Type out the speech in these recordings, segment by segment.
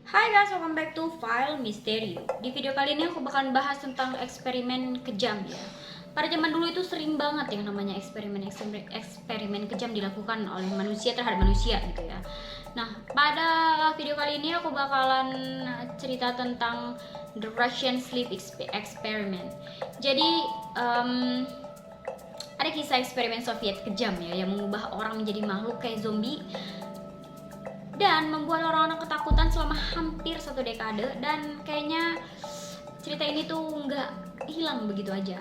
Hai guys, welcome back to File Misterio. Di video kali ini aku bakalan bahas tentang eksperimen kejam ya. Pada zaman dulu itu sering banget yang namanya eksperimen kejam dilakukan oleh manusia terhadap manusia gitu ya. Nah, pada video kali ini aku bakalan cerita tentang The Russian Sleep Experiment. Jadi, ada kisah eksperimen Soviet kejam ya yang mengubah orang menjadi makhluk kayak zombie dan membuat orang-orang ketakutan selama hampir 1 dekade, dan kayaknya cerita ini tuh nggak hilang begitu aja.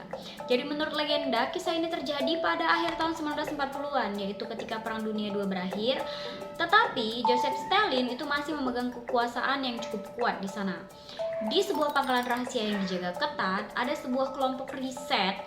Jadi menurut legenda, kisah ini terjadi pada akhir tahun 1940-an, yaitu ketika Perang Dunia II berakhir. Tetapi Joseph Stalin itu masih memegang kekuasaan yang cukup kuat di sana. Di sebuah pangkalan rahasia yang dijaga ketat, ada sebuah kelompok riset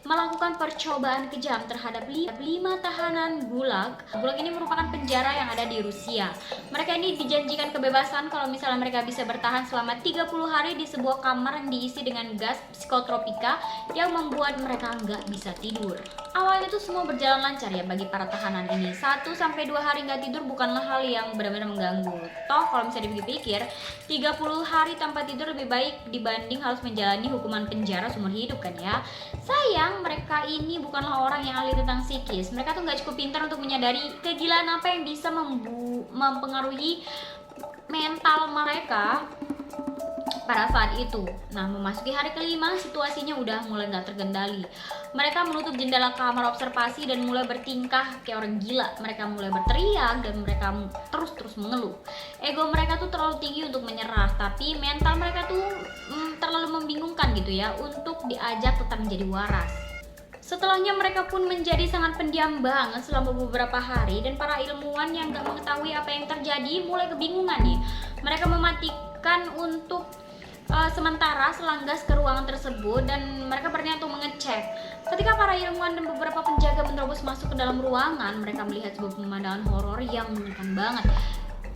melakukan percobaan kejam terhadap 5 tahanan gulag. Gulag ini merupakan penjara yang ada di Rusia. Mereka ini dijanjikan kebebasan kalau misalnya mereka bisa bertahan selama 30 hari di sebuah kamar yang diisi dengan gas psikotropika yang membuat mereka nggak bisa tidur. Awalnya tuh semua berjalan lancar ya bagi para tahanan ini. 1-2 hari nggak tidur bukanlah hal yang benar-benar mengganggu. Toh kalau misalnya dipikir-pikir, 30 hari tanpa tidur lebih baik dibanding harus menjalani hukuman penjara seumur hidup kan ya. Sayang, mereka ini bukanlah orang yang ahli tentang psikis. Mereka tuh nggak cukup pintar untuk menyadari kegilaan apa yang bisa mempengaruhi mental mereka pada saat itu. Nah, memasuki hari kelima, situasinya udah mulai nggak terkendali. Mereka menutup jendela kamar observasi dan mulai bertingkah kayak orang gila. Mereka mulai berteriak dan mereka terus mengeluh. Ego mereka tuh terlalu tinggi untuk menyerah, tapi mental mereka tuh terlalu membingungkan gitu ya untuk diajak tetap menjadi waras. Setelahnya mereka pun menjadi sangat pendiam banget selama beberapa hari, dan para ilmuwan yang gak mengetahui apa yang terjadi mulai kebingungan nih. Mereka mematikan untuk sementara selanggas ke ruangan tersebut dan mereka berniat untuk mengecek. Ketika para ilmuwan dan beberapa penjaga menerobos masuk ke dalam ruangan, mereka melihat sebuah pemandangan horor yang mengerikan banget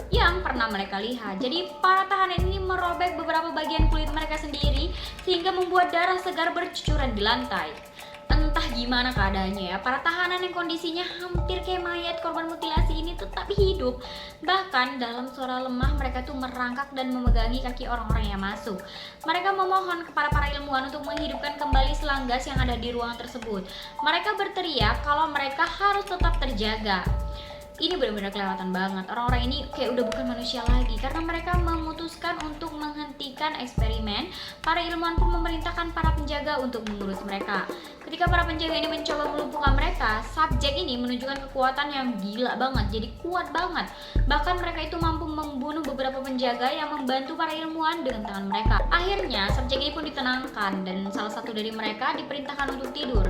yang pernah mereka lihat. Jadi para tahanan ini merobek beberapa bagian kulit mereka sendiri sehingga membuat darah segar bercucuran di lantai. Entah gimana keadaannya ya, para tahanan yang kondisinya hampir kayak mayat korban mutilasi ini tetap hidup. Bahkan dalam suara lemah mereka tuh merangkak dan memegangi kaki orang-orang yang masuk. Mereka memohon kepada para ilmuwan untuk menghidupkan kembali selanggas yang ada di ruangan tersebut. Mereka berteriak kalau mereka harus tetap terjaga. Ini benar-benar kelewatan banget. Orang-orang ini kayak udah bukan manusia lagi karena mereka memutuskan untuk menghentikan eksperimen. Para ilmuwan pun memerintahkan para penjaga untuk mengurus mereka. Ketika para penjaga ini mencoba melumpuhkan mereka, subjek ini menunjukkan kekuatan yang gila banget, jadi kuat banget. Bahkan mereka itu mampu membunuh beberapa penjaga yang membantu para ilmuwan dengan tangan mereka. Akhirnya subjek ini pun ditenangkan dan salah satu dari mereka diperintahkan untuk tidur.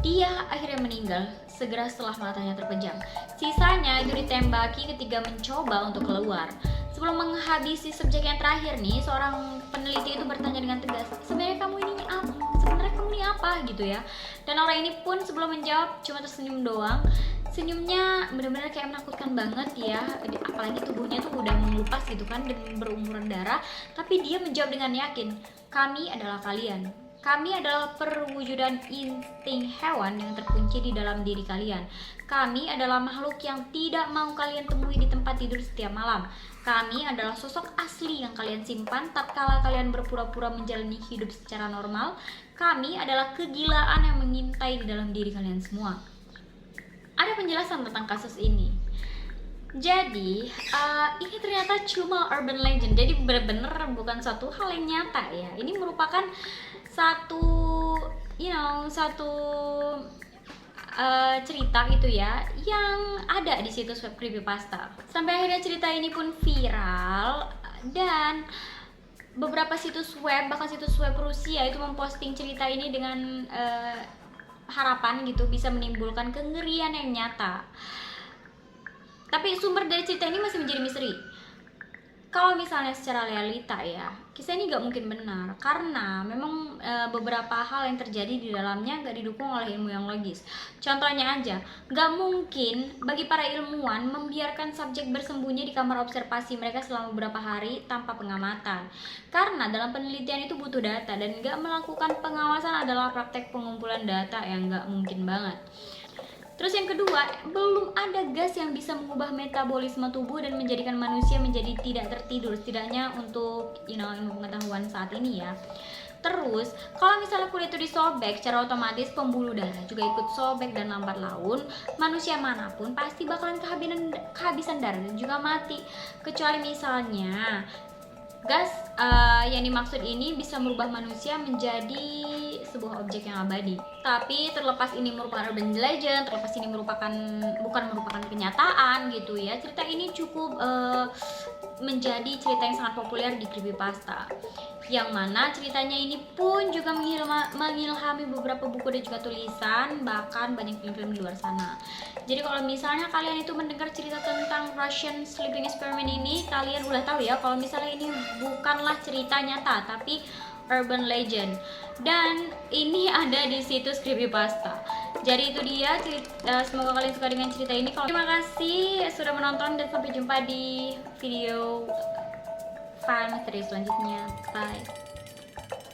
Dia akhirnya meninggal segera setelah matanya terpejam. Sisanya itu ditembaki ketika mencoba untuk keluar. Sebelum menghabisi subjek yang terakhir nih, seorang peneliti itu bertanya dengan tegas, sebenarnya kamu ini apa gitu ya. Dan orang ini pun sebelum menjawab cuma tersenyum doang. Senyumnya benar-benar kayak menakutkan banget ya, apalagi tubuhnya tuh udah mengelupas gitu kan dan berumuran darah. Tapi dia menjawab dengan yakin, kami adalah kalian. Kami adalah perwujudan insting hewan yang terkunci di dalam diri kalian. Kami adalah makhluk yang tidak mau kalian temui di tempat tidur setiap malam. Kami adalah sosok asli yang kalian simpan tatkala kalian berpura-pura menjalani hidup secara normal. Kami adalah kegilaan yang mengintai di dalam diri kalian semua. Ada penjelasan tentang kasus ini. Jadi, ini ternyata cuma urban legend. Jadi benar-benar bukan suatu hal yang nyata ya. Ini merupakan satu cerita gitu ya yang ada di situs web creepypasta. Sampai akhirnya cerita ini pun viral dan beberapa situs web, bahkan situs web Rusia itu memposting cerita ini dengan harapan gitu bisa menimbulkan kengerian yang nyata. Tapi sumber dari cerita ini masih menjadi misteri. Kalau misalnya secara realita ya, kisah ini gak mungkin benar karena memang beberapa hal yang terjadi di dalamnya gak didukung oleh ilmu yang logis. Contohnya aja, gak mungkin bagi para ilmuwan membiarkan subjek bersembunyi di kamar observasi mereka selama beberapa hari tanpa pengamatan. Karena dalam penelitian itu butuh data dan gak melakukan pengawasan adalah praktek pengumpulan data yang gak mungkin banget. Terus yang kedua, belum ada gas yang bisa mengubah metabolisme tubuh dan menjadikan manusia menjadi tidak tertidur, setidaknya untuk ilmu pengetahuan saat ini ya. Terus, kalau misalnya kulit itu disobek, secara otomatis pembuluh darah juga ikut sobek dan lambat laun. Manusia manapun pasti bakalan kehabisan darah dan juga mati. Kecuali misalnya gas yang dimaksud ini bisa merubah manusia menjadi sebuah objek yang abadi. Tapi terlepas ini merupakan urban legend, terlepas ini bukan merupakan kenyataan gitu ya, cerita ini cukup menjadi cerita yang sangat populer di creepypasta, yang mana ceritanya ini pun juga mengilhami beberapa buku dan juga tulisan, bahkan banyak film-film di luar sana. Jadi kalau misalnya kalian itu mendengar cerita tentang Russian Sleeping Experiment ini, kalian udah tahu ya kalau misalnya ini bukanlah cerita nyata tapi urban legend, dan ini ada di situs creepypasta. Jadi itu dia semoga kalian suka dengan cerita ini. Terima kasih sudah menonton dan sampai jumpa di video file misteri selanjutnya. Bye.